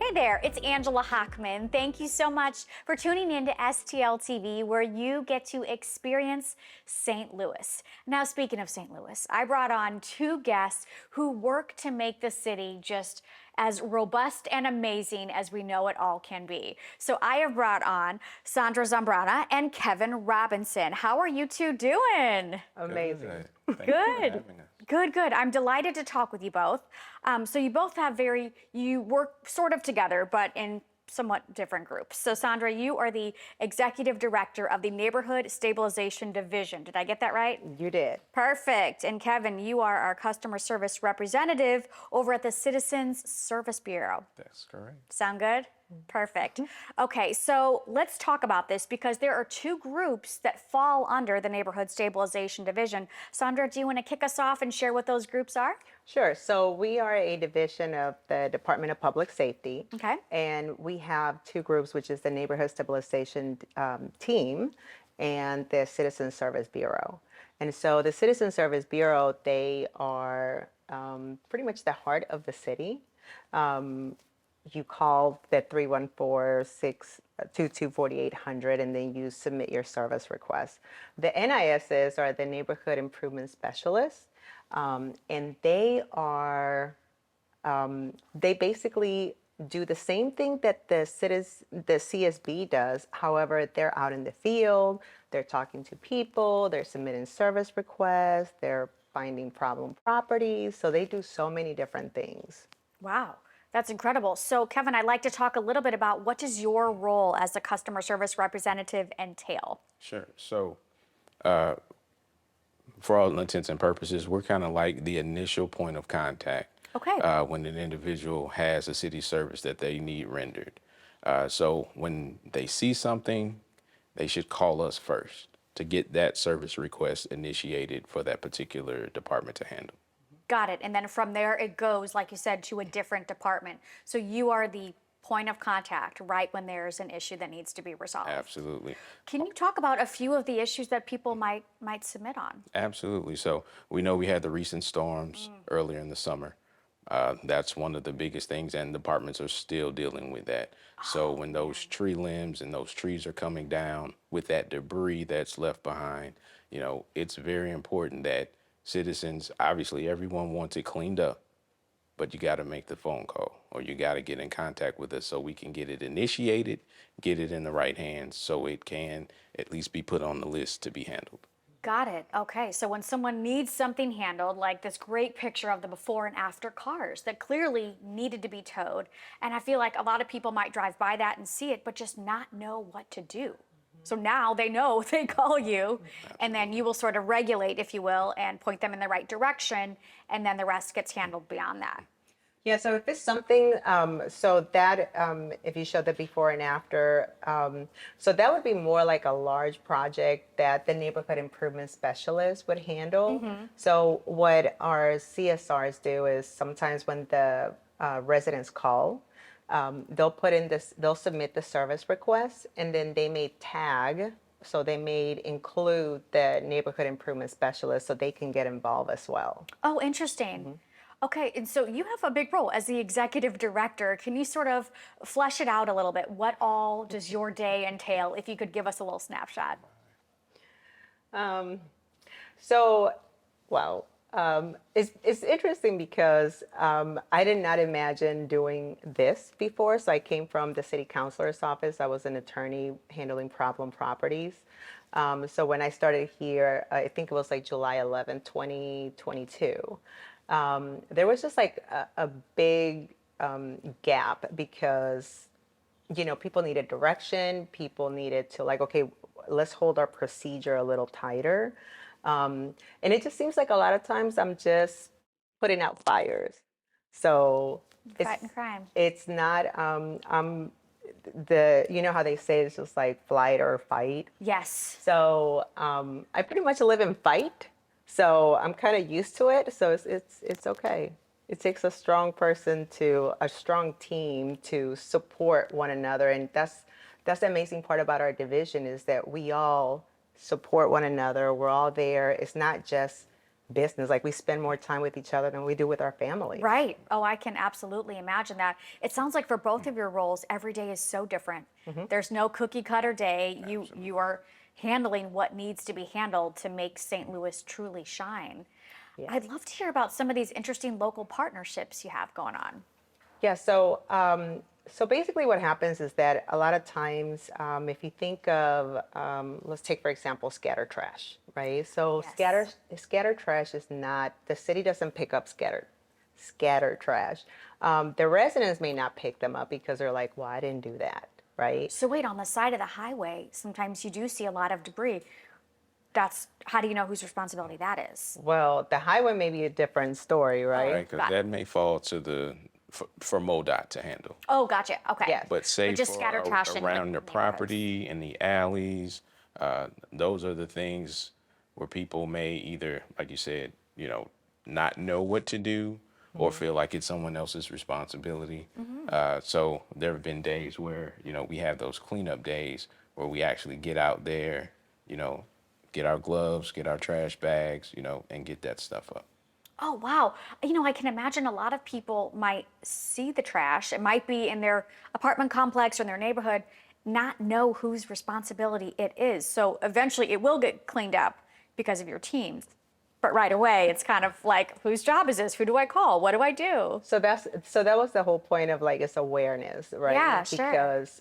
Hey there, it's Angela Hochman. Thank you so much for tuning in to STL TV, where you get to experience St. Louis. Now, speaking of St. Louis, I brought on two guests who work to make the city just as robust and amazing as we know it all can be. So I have brought on Sandra Zambrana and Kevin Robinson. How are you two doing? Amazing. Thank you for Good. having us. Good. I'm delighted to talk with you both. So you both have you work sort of together, but in somewhat different groups. So Sandra, you are the executive director of the Neighborhood Stabilization Division. Did I get that right? You did. Perfect. And Kevin, you are our customer service representative over at the Citizens Service Bureau. That's correct. Sound good? Perfect. Okay, so let's talk about this because there are two groups that fall under the Neighborhood Stabilization Division. Sandra, do you want to kick us off and share what those groups are? Sure. So we are a division of the Department of Public Safety. Okay. And we have two groups, which is the Neighborhood Stabilization Team and the Citizen Service Bureau. And so the Citizen Service Bureau, they are pretty much the heart of the city. You call the 314-622-4800 and then you submit your service request. The NISs are the Neighborhood Improvement Specialists, and they basically do the same thing that the CSB does. However, they're out in the field, they're talking to people, they're submitting service requests, they're finding problem properties. So they do so many different things. Wow. That's incredible. So Kevin, I'd like to talk a little bit about what does your role as a customer service representative entail? Sure. So, for all intents and purposes, we're kind of like the initial point of contact. Okay. When an individual has a city service that they need rendered. So when they see something, they should call us first to get that service request initiated for that particular department to handle. Got it. And then from there, it goes, like you said, to a different department. So you are the point of contact right when there's an issue that needs to be resolved. Absolutely. Can you talk about a few of the issues that people might submit on? Absolutely. So we know we had the recent storms earlier in the summer. That's one of the biggest things, and departments are still dealing with that. So when those tree limbs and those trees are coming down with that debris that's left behind, you know, it's very important that citizens, obviously everyone wants it cleaned up, but you got to make the phone call or you got to get in contact with us so we can get it initiated, get it in the right hands so it can at least be put on the list to be handled. Got it. Okay. So when someone needs something handled, like this great picture of the before and after cars that clearly needed to be towed, and I feel like a lot of people might drive by that and see it, but just not know what to do. So now they know, they call you, and then you will sort of regulate, if you will, and point them in the right direction, and then the rest gets handled beyond that. Yeah, so if it's something, if you show the before and after, so that would be more like a large project that the neighborhood improvement specialist would handle. So what our CSRs do is sometimes when the residents call, they'll submit the service request, and then they may tag, so they may include the neighborhood improvement specialist so they can get involved as well. Oh, interesting. Okay, and so you have a big role as the executive director. Can you sort of flesh it out a little bit? What all does your day entail, if you could give us a little snapshot? It's interesting because I did not imagine doing this before. So I came from the city councilor's office. I was an attorney handling problem properties. So when I started here, I think it was like July 11, 2022, there was just like a big gap because, you know, people needed direction. People needed to like, okay, let's hold our procedure a little tighter. And it just seems like a lot of times I'm just putting out fires. So Fighting crime. it's not, you know how they say it's just like flight or fight. Yes. So I pretty much live in fight. So I'm kind of used to it. So it's okay. It takes a strong team to support one another. And that's the amazing part about our division is that we all support one another. We're all there. It's not just business. Like we spend more time with each other than we do with our families. Right. Oh, I can absolutely imagine that. It sounds like for both of your roles, every day is so different. There's no cookie cutter day. You are handling what needs to be handled to make St. Louis truly shine. Yes. I'd love to hear about some of these interesting local partnerships you have going on. Yeah, so basically what happens is that a lot of times, if you think of, let's take for example, scatter trash, right? So Yes. scatter trash is not, the city doesn't pick up scatter trash. The residents may not pick them up because they're like, well, I didn't do that, right? So wait, on the side of the highway, sometimes you do see a lot of debris. How do you know whose responsibility that is? Well, the highway may be a different story, right? Right, because got it. that may fall to for MoDOT to handle. Oh, gotcha. Okay. Yes. But say just for scatter trash in, like, around the neighborhoods. property, in the alleys, those are the things where people may either, like you said, not know what to do or feel like it's someone else's responsibility. So there have been days where, we have those cleanup days where we actually get out there, get our gloves, get our trash bags, and get that stuff up. Oh, wow. I can imagine a lot of people might see the trash. It might be in their apartment complex or in their neighborhood, not know whose responsibility it is. So eventually it will get cleaned up because of your team. But right away, it's kind of like, whose job is this? Who do I call? What do I do? So that was the whole point of like it's awareness, right? Yeah, sure. Because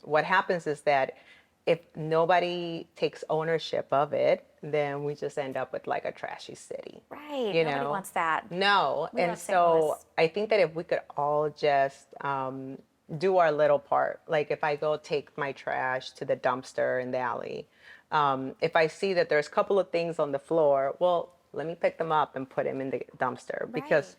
what happens is that if nobody takes ownership of it, then we just end up with like a trashy city. Right. You Nobody know? wants that. No. We And love St. so Louis. I think that if we could all just do our little part, like if I go take my trash to the dumpster in the alley, if I see that there's a couple of things on the floor, well, let me pick them up and put them in the dumpster. Because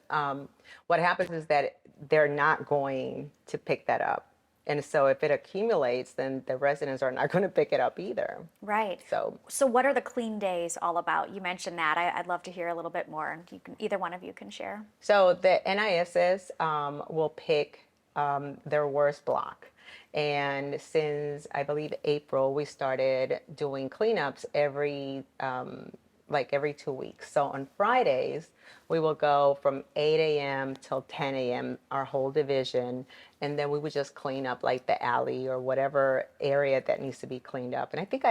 what happens is that they're not going to pick that up. And so if it accumulates, then the residents are not going to pick it up either. Right. So what are the clean days all about? You mentioned that. I'd love to hear a little bit more. And either one of you can share. So the NISs will pick their worst block. And since I believe April, we started doing cleanups every 2 weeks. So on Fridays, we will go from 8 a.m. till 10 a.m., our whole division. And then we would just clean up like the alley or whatever area that needs to be cleaned up. And I think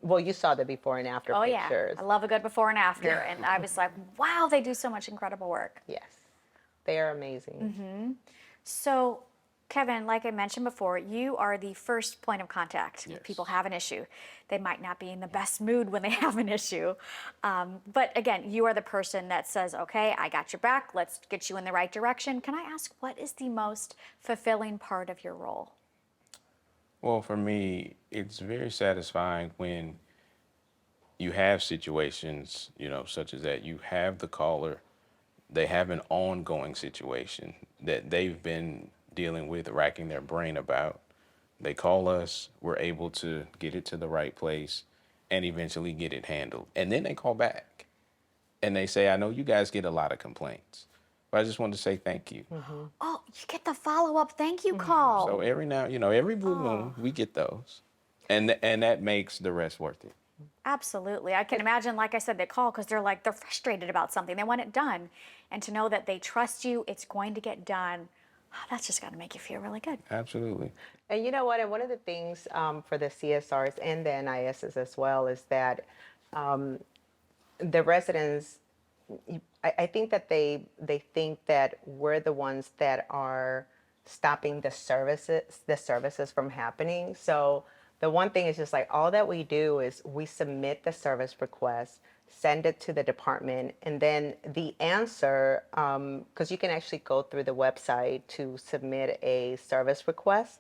well, you saw the before and after pictures. Yeah. I love a good before and after. And I was like, wow, they do so much incredible work. Yes, they are amazing. So, Kevin, like I mentioned before, you are the first point of contact when people have an issue. They might not be in the best mood when they have an issue. But again, you are the person that says, okay, I got your back. Let's get you in the right direction. Can I ask, what is the most fulfilling part of your role? Well, for me, it's very satisfying when you have situations, such as that. You have the caller, they have an ongoing situation that they've been dealing with, racking their brain about. They call us, we're able to get it to the right place and eventually get it handled. And then they call back and they say, I know you guys get a lot of complaints, but I just wanted to say thank you. Oh, you get the follow-up thank you call. So every now, every blue moon, we get those. And that makes the rest worth it. Absolutely. I can imagine, like I said, they call because they're frustrated about something. They want it done. And to know that they trust you, it's going to get done, that's just got to make you feel really good. Absolutely. And you know what? And one of the things for the CSRs and the NISs as well is that the residents, I think that they think that we're the ones that are stopping the services from happening. So the one thing is just like all that we do is we submit the service request, send it to the department, and then the answer, because you can actually go through the website to submit a service request,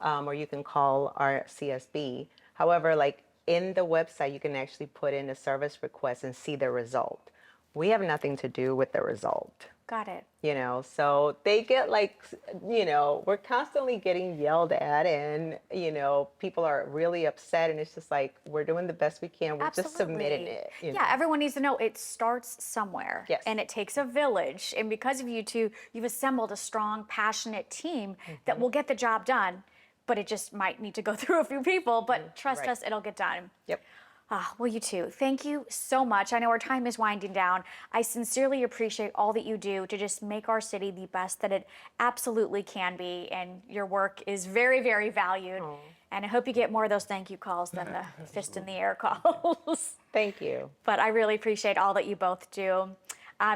or you can call our CSB. However, like in the website, you can actually put in a service request and see the result. We have nothing to do with the result. Got it. So they get we're constantly getting yelled at and, people are really upset and it's just like, we're doing the best we can. We're just submitting it. Yeah, everyone needs to know it starts somewhere. Yes. And it takes a village. And because of you two, you've assembled a strong, passionate team that will get the job done, but it just might need to go through a few people, but trust us, it'll get done. Yep. Well, you too. Thank you so much. I know our time is winding down. I sincerely appreciate all that you do to just make our city the best that it absolutely can be. And your work is very, very valued. Oh. And I hope you get more of those thank you calls than the fist in the air calls. Thank you. But I really appreciate all that you both do.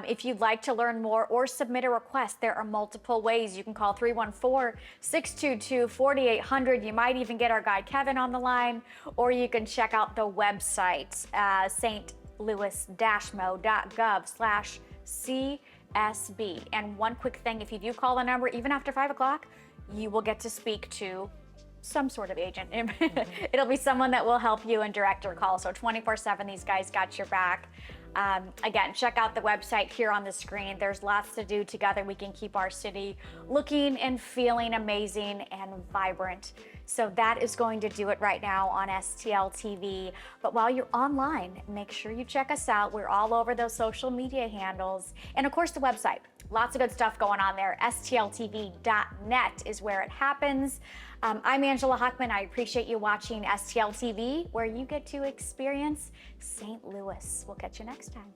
If you'd like to learn more or submit a request, there are multiple ways. You can call 314-622-4800. You might even get our guy Kevin on the line, or you can check out the website, stlouis-mo.gov/CSB. And one quick thing, if you do call the number, even after 5 o'clock, you will get to speak to some sort of agent. It'll be someone that will help you and direct your call. So 24/7, these guys got your back. Again, check out the website here on the screen. There's lots to do together. We can keep our city looking and feeling amazing and vibrant. So that is going to do it right now on STL TV. But while you're online, make sure you check us out. We're all over those social media handles. And of course, the website. Lots of good stuff going on there. STLTV.net is where it happens. I'm Angela Hochman. I appreciate you watching STL TV, where you get to experience St. Louis. We'll catch you next time.